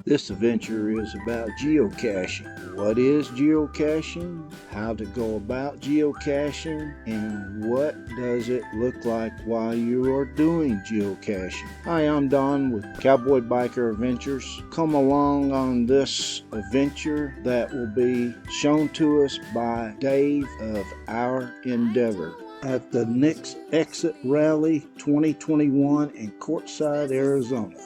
This adventure is about geocaching. What is geocaching? How to go about geocaching? And what does it look like while you are doing geocaching? Hi, I'm Don with Cowboy Biker Adventures. Come along on this adventure that will be shown to us by Dave of Our Endeavor at the next Exit Rally 2021 in Quartzsite, Arizona.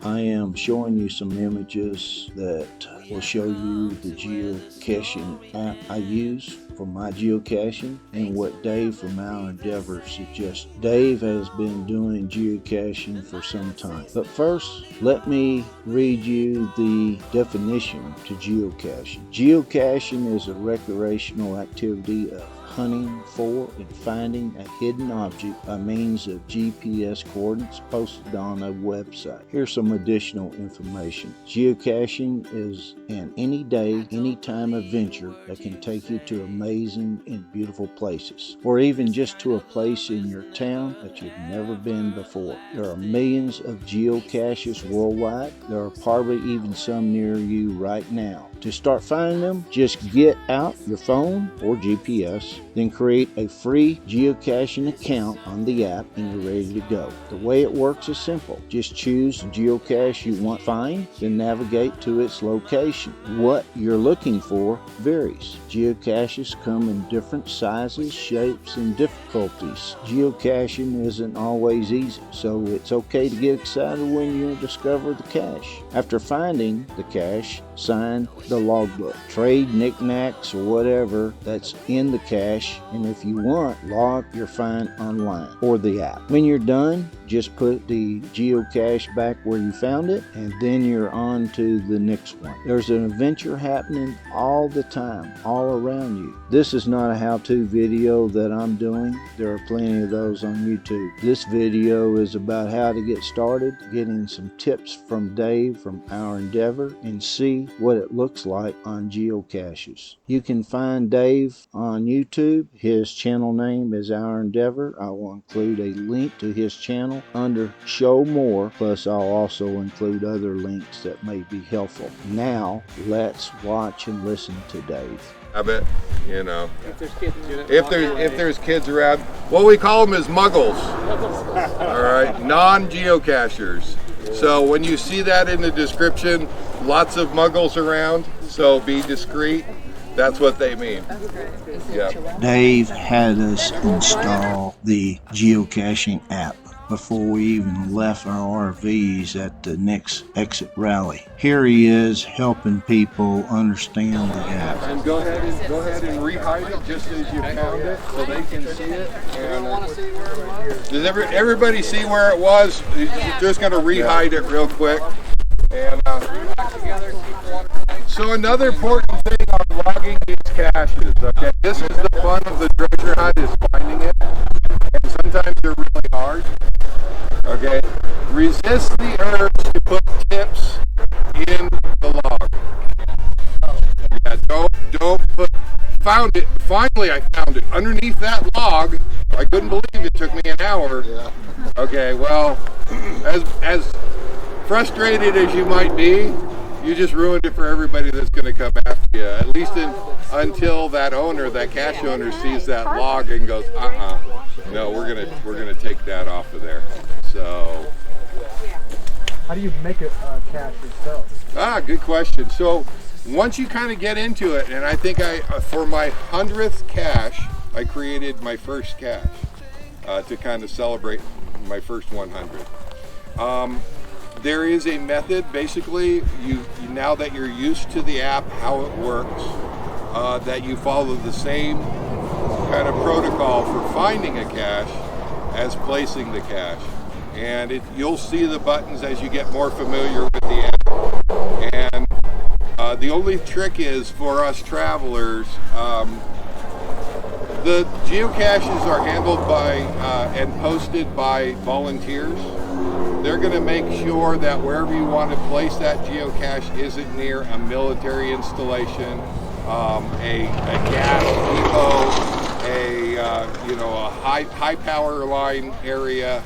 I am showing you some images that will show you the geocaching app I use for my geocaching and what Dave from Our Endeavor suggests. Dave has been doing geocaching for some time. But first, let me read you the definition to geocaching. Geocaching is a recreational activity of hunting for and finding a hidden object by means of GPS coordinates posted on a website. Here's some additional information. Geocaching is an any day, anytime adventure that can take you to amazing and beautiful places, or even just to a place in your town that you've never been before. There are millions of geocaches worldwide. There are probably even some near you right now. To start finding them, just get out your phone or GPS, then create a free geocaching account on the app and you're ready to go. The way it works is simple. Just choose the geocache you want to find, then navigate to its location. What you're looking for varies. Geocaches come in different sizes, shapes, and difficulties. Geocaching isn't always easy, so it's okay to get excited when you discover the cache. After finding the cache, sign the logbook. Trade knickknacks or whatever that's in the cache, and if you want, log your find online or the app. When you're done, just put the geocache back where you found it, and then you're on to the next one. There's an adventure happening all the time, all around you. This is not a how-to video that I'm doing. There are plenty of those on YouTube. This video is about how to get started, getting some tips from Dave from Our Endeavor, and see what it looks like on geocaches. You can find Dave on YouTube. His channel name is Our Endeavor. I will include a link to his channel under Show More, plus I'll also include other links that may be helpful. Now let's watch and listen to Dave. I bet, you know, if there's kids around, what we call them is muggles. All right, non-geocachers. So when you see that in the description, lots of muggles around, so be discreet. That's what they mean. Yeah. Dave had us install the geocaching app before we even left our RVs at the next Exit Rally. Here he is helping people understand the app. And go ahead and rehide it just as you found it, so they can see it. And, does everybody see where it was? You're just going to rehide it real quick. And so another important thing on logging these caches, okay, this is the fun of the treasure hunt, is finding it. And sometimes they're really hard. Okay, resist the urge to put tips in the log. Yeah, don't put. Found it. Finally, I found it underneath that log. I couldn't believe it took me an hour. Yeah. Okay, well, as frustrated as you might be, you just ruined it for everybody that's going to come after you. At least until that cache owner, sees that log and goes, no, we're gonna take that off of there. So, how do you make a cache yourself? Good question. So once you kind of get into it, and I think for my 100th cache, I created my first cache to kind of celebrate my first 100. There is a method, basically, now that you're used to the app, how it works, that you follow the same kind of protocol for finding a cache as placing the cache. And you'll see the buttons as you get more familiar with the app. And the only trick is for us travelers, the geocaches are handled by and posted by volunteers. They're going to make sure that wherever you want to place that geocache isn't near a military installation, a gas depot, you know, a high power line area.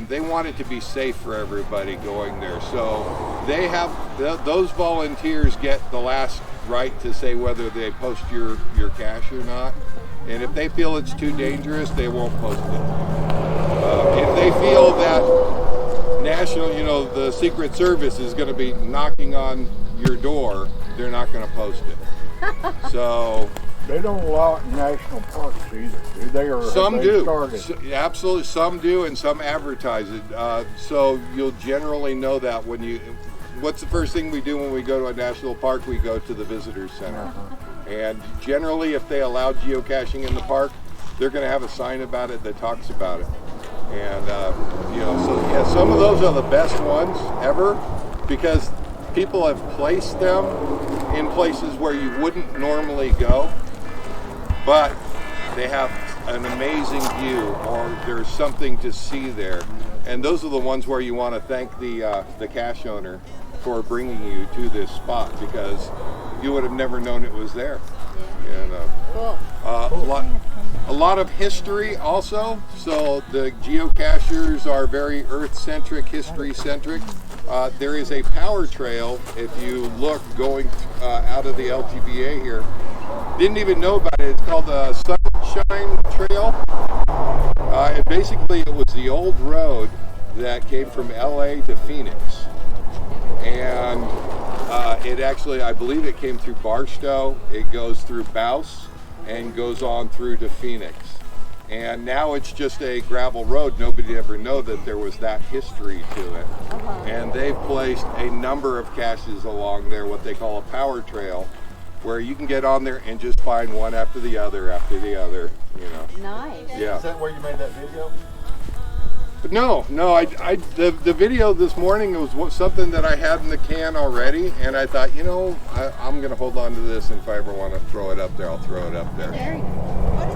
They want it to be safe for everybody going there. So they have, those volunteers get the last right to say whether they post your cache or not. And if they feel it's too dangerous, they won't post it. If they feel that national, you know, the Secret Service is going to be knocking on your door, they're not going to post it. So they don't allow it in national parks either, do they? Or some do. Absolutely, some do, and some advertise it. So you'll generally know that when you. What's the first thing we do when we go to a national park? We go to the visitor center. And generally, if they allow geocaching in the park, they're going to have a sign about it that talks about it. And, you know, so yeah, some of those are the best ones ever because people have placed them in places where you wouldn't normally go, but they have an amazing view or there's something to see there. And those are the ones where you want to thank the cache owner for bringing you to this spot because you would have never known it was there. And, cool. A lot of history also. So the geocachers are very earth-centric, history-centric. There is a power trail, if you look, going out of the LTBA here. Didn't even know about it. It's called the Sunshine Trail. And basically it was the old road that came from LA to Phoenix. And it actually, I believe it came through Barstow, it goes through Bouse, and goes on through to Phoenix. And now it's just a gravel road. Nobody ever know that there was that history to it. And they've placed a number of caches along there, what they call a power trail, where you can get on there and just find one after the other, you know. Nice. Yeah. Is that where you made that video? No, the video this morning was something that I had in the can already, and I thought, you know, I'm going to hold on to this, and if I ever want to throw it up there, I'll throw it up there. What was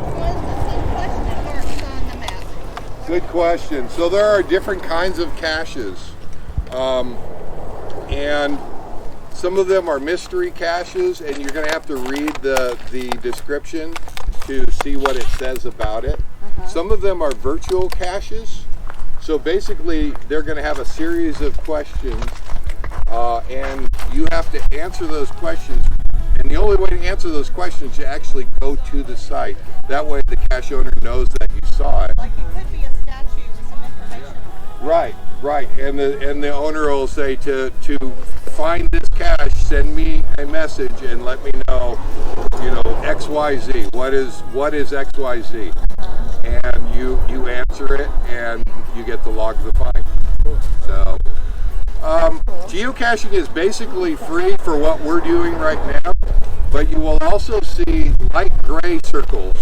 the question marks on the map? Good question. So there are different kinds of caches, and some of them are mystery caches, and you're going to have to read the description to see what it says about it. Some of them are virtual caches. So basically, they're going to have a series of questions, and you have to answer those questions. And the only way to answer those questions is to actually go to the site. That way, the cache owner knows that you saw it. Like it could be a statue with some information on it. Right. And the owner will say to find this cache, send me a message and let me know, you know, XYZ. What is XYZ? And you answer it and you get the log of the find. So geocaching is basically free for what we're doing right now, but you will also see light gray circles,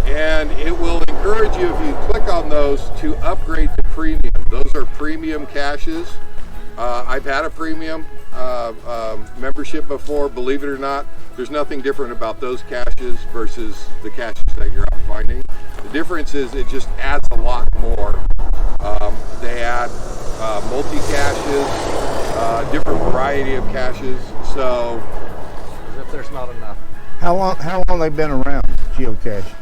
and it will encourage you, if you click on those, to upgrade to premium. Those are premium caches. I've had a premium membership before. Believe it or not, there's nothing different about those caches versus the caches that you're out finding. The difference is it just adds a lot more. They add multi-caches, different variety of caches. So, As if there's not enough. How long they been around geocaching?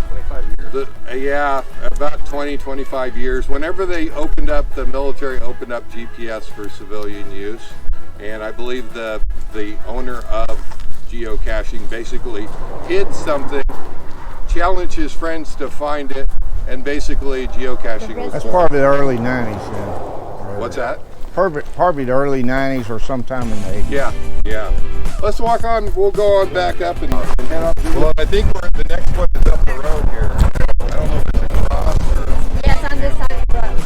25 years. Yeah, about 20-25 years. Whenever they opened up, the military opened up GPS for civilian use, and I believe the owner of geocaching basically hid something, challenged his friends to find it, and basically geocaching was That's born. probably the early 90s then. What's that? Probably the early 90s or sometime in the 80s. Yeah. Let's walk on. We'll go on back up and head up. Well, I think the next one is up the road here. I don't know if it's across or. Yes, on this side of the road.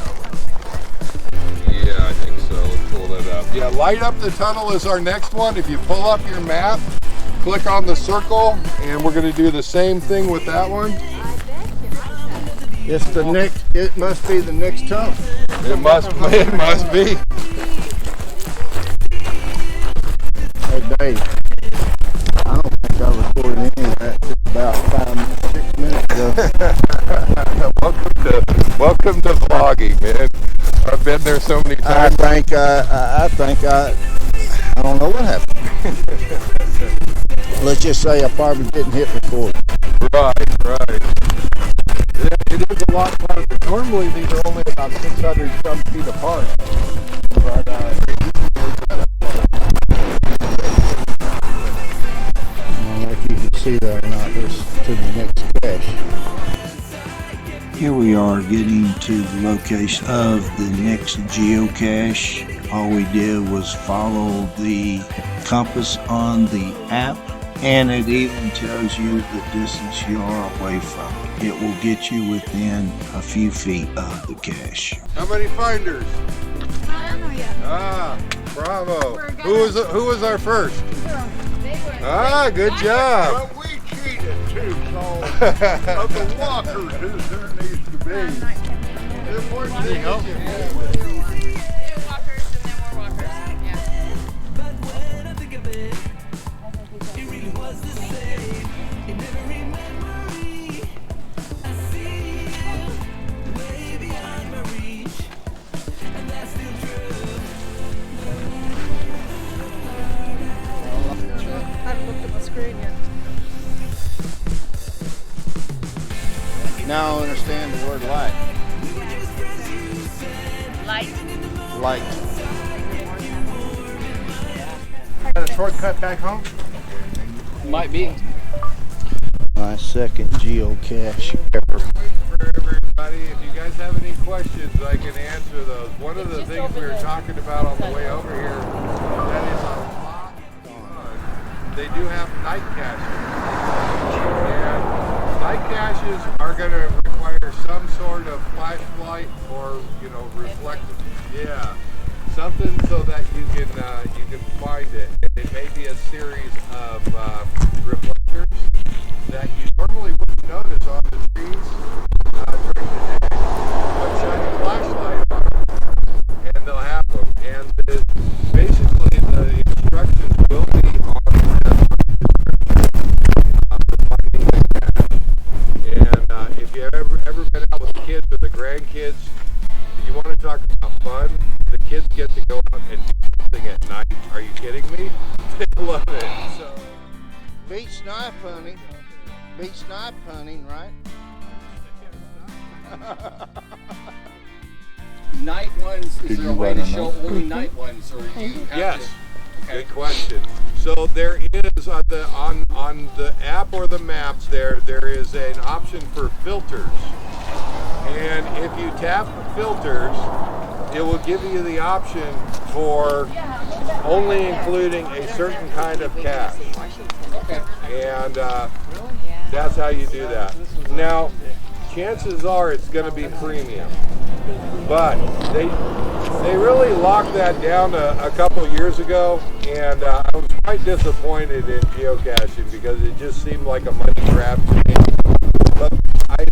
Yeah, I think so. Let's pull that up. Yeah, light up the tunnel is our next one. If you pull up your map, click on the circle, and we're going to do the same thing with that one. It's the next. It must be the next tunnel. It must be. Hey Dave, I don't think I recorded any of that till about 6 minutes ago. Welcome to vlogging, man. I've been there so many times. I think I don't know what happened. Let's just say I probably didn't hit record. Right. It is a lot farther. Normally these are only about 600 some feet apart. But I don't know if you can see that or not. This to the next cache. Here we are getting to the location of the next geocache. All we did was follow the compass on the app, and it even tells you the distance you are away from it. It will get you within a few feet of the cache. How many finders? I don't know yet. Ah, bravo. Who was our first? They were. Ah, good job. But we cheated too, so of the walkers who there needs to be. Walkers and then more walkers. Yeah. I haven't looked at my screen yet. Now I understand the word light. Light. Light. got a shortcut back home? Might be. My second geocache ever. For everybody, if you guys have any questions, I can answer those. One of the things we were talking about on the way over here, that is a lot of fun. They do have night caches. And night caches are going to require some sort of flashlight or, reflective. Yeah. Something so that you can find it. It may be a series of reflectors that you normally wouldn't notice on the trees during the day, but shine a flashlight on them, and they'll have them. And basically, the instructions will be on the finding the cache. And if you've ever been out with the kids or the grandkids, you want to talk about fun. The kids get to go out and do something at night. Are you kidding me? They love it. So, Beach knife hunting. Beach knife hunting, right? Night ones, is there a way to show only Mm-hmm. night ones, or you have yes. to? Okay. Good question. So there is on the app or the maps there is an option for filters. And if you tap the filters, it will give you the option for only including a certain kind of cache. Okay. And that's how you do that. Now, chances are it's going to be premium. But they really locked that down a couple years ago, and I was quite disappointed in geocaching because it just seemed like a money grab to me. But I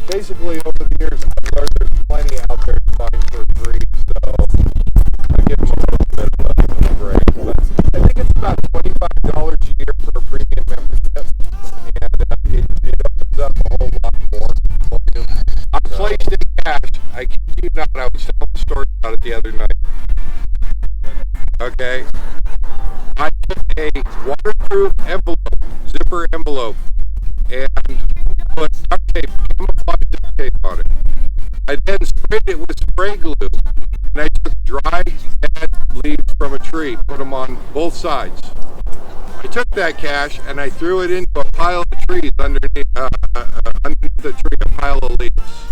basically over the years I've learned there's plenty out there to find for free, so I give them a little bit of a break. But I think it's about $25 a year for a premium membership, and it opens up a whole lot more for you. I placed a cache. I kid you not, I was telling a story about it the other night. Okay. I took a waterproof envelope, zipper envelope, and put duct tape, camouflage duct tape on it. I then sprayed it with spray glue, and I took dry dead leaves from a tree, put them on both sides. I took that cache and I threw it into a pile of trees underneath the tree, a pile of leaves.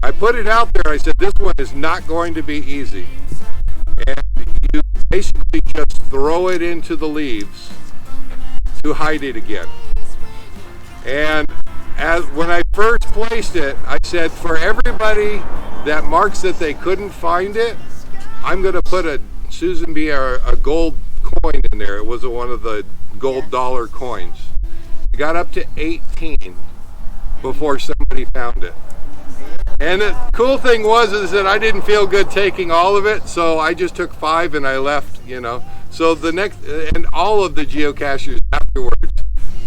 I put it out there. I said, this one is not going to be easy. And you basically just throw it into the leaves to hide it again. And when I first placed it, I said, for everybody that marks that they couldn't find it, I'm going to put a gold coin in there. It was one of the gold dollar coins. I got up to 18 before somebody found it. And the cool thing is that I didn't feel good taking all of it, so I just took 5 and I left, So the next, and all of the geocachers afterwards,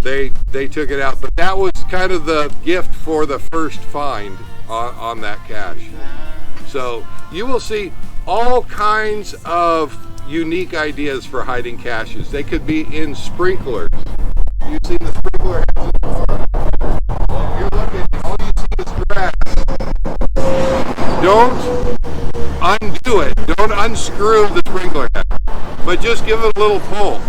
they took it out. But that was kind of the gift for the first find on that cache. So you will see all kinds of unique ideas for hiding caches. They could be in sprinklers. You've seen the sprinkler heads before. Well, if you're looking, all you see is grass. Don't undo it. Don't unscrew the sprinkler head, but just give it a little pull.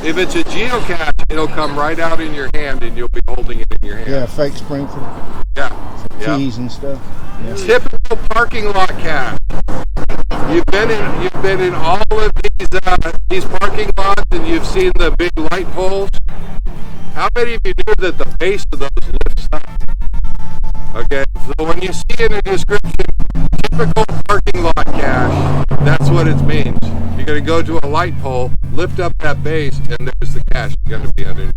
If it's a geocache, it'll come right out in your hand and you'll be holding it in your hand. Yeah, fake sprinkler. Yeah. Keys and stuff. Yeah. Typical parking lot cache. You've been in all of these parking lots and you've seen the big light poles. How many of you knew that the base of those lifts up? Okay, so when you see in a description, typical parking lot cache, that's what it means. You're going to go to a light pole, lift up that base, and there's the cache going to be underneath.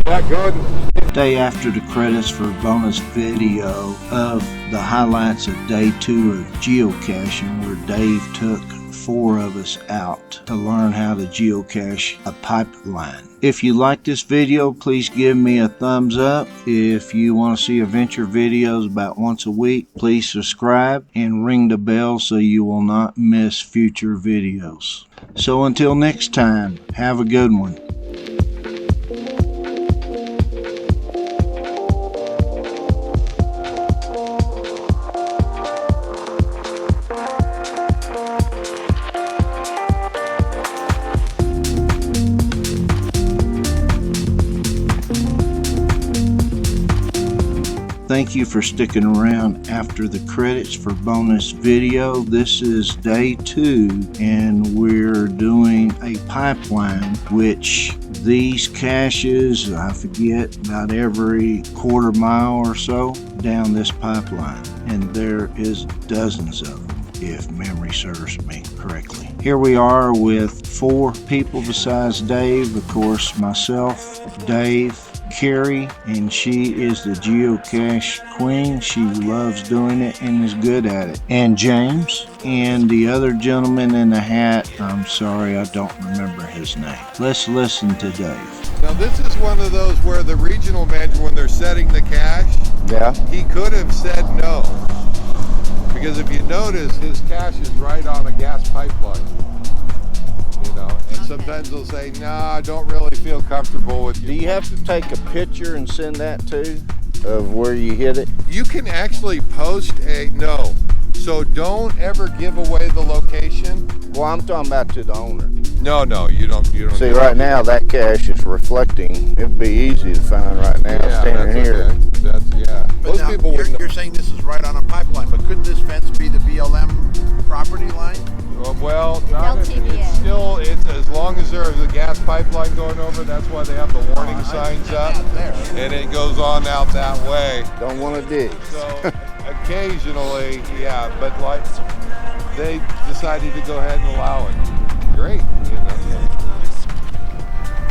Yeah, go ahead. Day after the credits for a bonus video of the highlights of day 2 of geocaching, where Dave took 4 of us out to learn how to geocache a pipeline. If you like this video, please give me a thumbs up. If you want to see adventure videos about once a week, please subscribe and ring the bell so you will not miss future videos. So until next time, have a good one. Thank you for sticking around after the credits for bonus video. This is day 2 and we're doing a pipeline, which these caches, I forget, about every quarter mile or so down this pipeline, and there is dozens of them if memory serves me correctly. Here we are with 4 people besides Dave, of course myself, Dave, Carrie, and she is the geocache queen. She loves doing it and is good at it. And James, and the other gentleman in the hat, I'm sorry, I don't remember his name. Let's listen to Dave. Now this is one of those where the regional manager, when they're setting the cache, he could have said no. Because if you notice, his cache is right on a gas pipeline. You know, and sometimes they'll say, nah, I don't really feel comfortable with you. Do you have to take a picture and send that too, of where you hit it? You can actually post no. So don't ever give away the location. Well, I'm talking about to the owner. No, you don't. See, right now that cache is reflecting. It'd be easy to find right now, standing here. Okay. Most now, people wouldn't. You're saying this is right on a pipeline, but couldn't this fence be the BLM property line? Well, not if it's as long as there's a gas pipeline going over. That's why they have the warning signs up, and it goes on out that way. Don't want to dig. So occasionally, yeah, but like they decided to go ahead and allow it. Great, you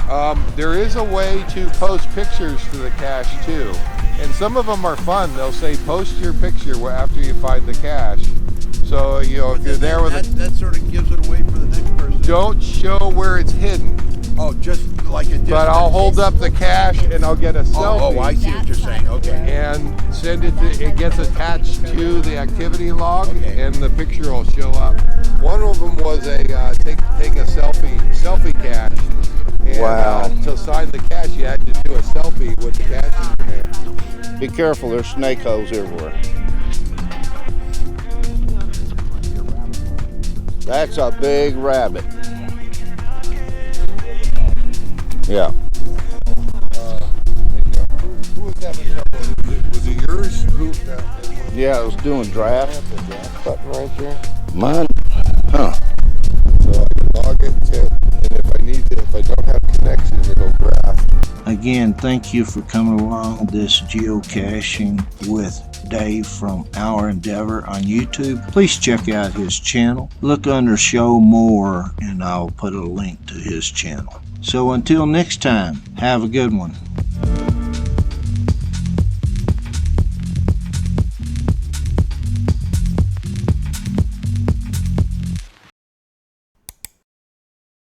know. There is a way to post pictures to the cache too, and some of them are fun. They'll say post your picture after you find the cache. So, you know, if you're there with that sort of gives it away for the next person. Don't show where it's hidden. Oh, just like a distance. But I'll hold up the cache and I'll get a selfie. Oh, I see what you're saying. Okay. And send it to, it gets attached to the activity log, and the picture will show up. One of them was a take a selfie cache. And, wow. To sign the cache, you had to do a selfie with the cache in your hand. Be careful, there's snake holes everywhere. That's a big rabbit. Yeah. Who was having trouble? Was it yours? Yeah, it was doing draft. Button right there. Mine? Huh. So I can log it, and if I don't have connection, it'll draft. Again, thank you for coming along this geocaching with Dave from Our Endeavor on YouTube. Please check out his channel. Look under Show More and I'll put a link to his channel. So until next time, have a good one.